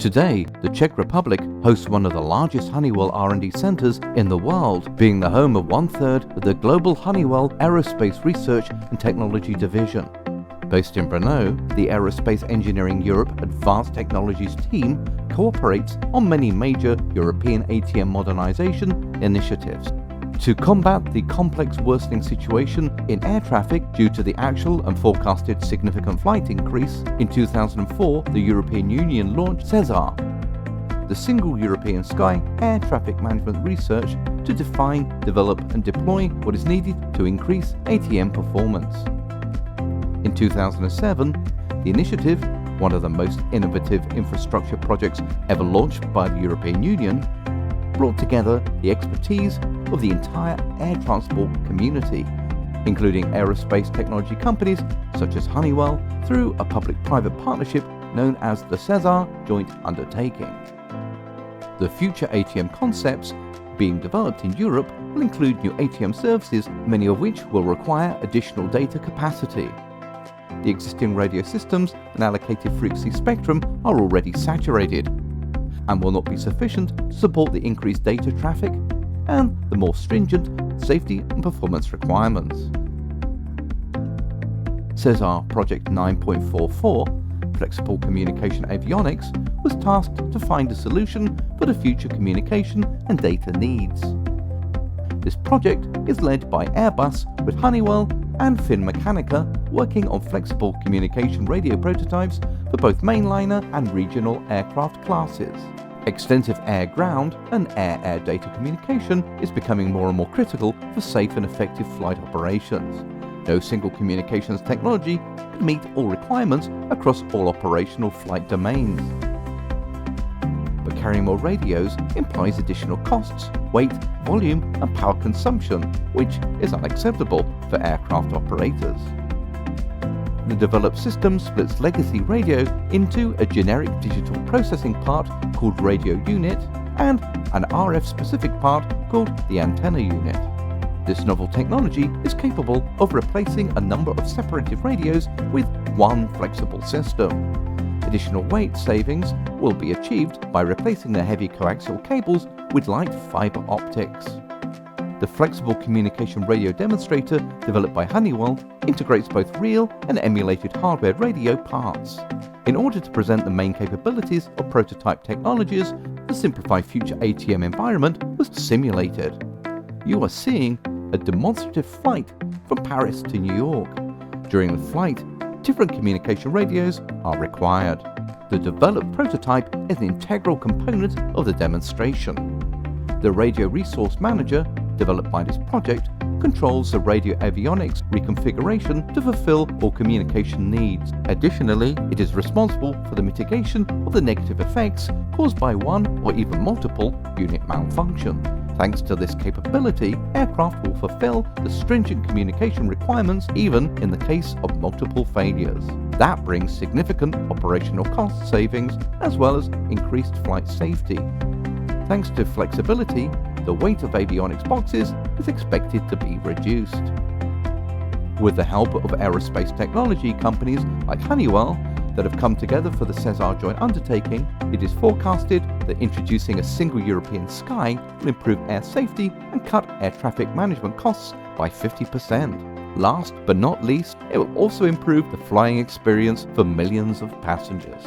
Today, the Czech Republic hosts one of the largest Honeywell R&D centers in the world, being the home of 1/3 of the global Honeywell Aerospace Research and Technology Division. Based in Brno, the Aerospace Engineering Europe Advanced Technologies team cooperates on many major European ATM modernization initiatives. To combat the complex worsening situation in air traffic due to the actual and forecasted significant flight increase, in 2004 the European Union launched Sesar, the Single European Sky Air Traffic Management Research to define, develop and deploy what is needed to increase ATM performance. In 2007, the initiative, one of the most innovative infrastructure projects ever launched by the European Union, brought together the expertise of the entire air transport community, including aerospace technology companies such as Honeywell, through a public-private partnership known as the Sesar Joint Undertaking. The future ATM concepts being developed in Europe will include new ATM services, many of which will require additional data capacity. The existing radio systems and allocated frequency spectrum are already saturated and will not be sufficient to support the increased data traffic and the more stringent safety and performance requirements. Sesar Project 9.44, Flexible Communication Avionics, was tasked to find a solution for the future communication and data needs. This project is led by Airbus, with Honeywell and Finmeccanica working on flexible communication radio prototypes for both mainliner and regional aircraft classes. Extensive air-ground and air-air data communication is becoming more and more critical for safe and effective flight operations. No single communications technology can meet all requirements across all operational flight domains. But carrying more radios implies additional costs, weight, volume and power consumption, which is unacceptable for aircraft operators. The developed system splits legacy radio into a generic digital processing part called radio unit and an RF-specific part called the antenna unit. This novel technology is capable of replacing a number of separated radios with one flexible system. Additional weight savings will be achieved by replacing the heavy coaxial cables with light fiber optics. The flexible communication radio demonstrator developed by Honeywell integrates both real and emulated hardware radio parts. In order to present the main capabilities of prototype technologies, the simplified future ATM environment was simulated. You are seeing a demonstrative flight from Paris to New York. During the flight, different communication radios are required. The developed prototype is an integral component of the demonstration. The Radio Resource Manager, developed by this project, controls the radio avionics reconfiguration to fulfill all communication needs. Additionally, it is responsible for the mitigation of the negative effects caused by one or even multiple unit malfunction. Thanks to this capability, aircraft will fulfill the stringent communication requirements even in the case of multiple failures. That brings significant operational cost savings as well as increased flight safety. Thanks to flexibility, the weight of avionics boxes is expected to be reduced. With the help of aerospace technology companies like Honeywell that have come together for the Sesar joint undertaking, it is forecasted that introducing a single European sky will improve air safety and cut air traffic management costs by 50%. Last but not least, it will also improve the flying experience for millions of passengers.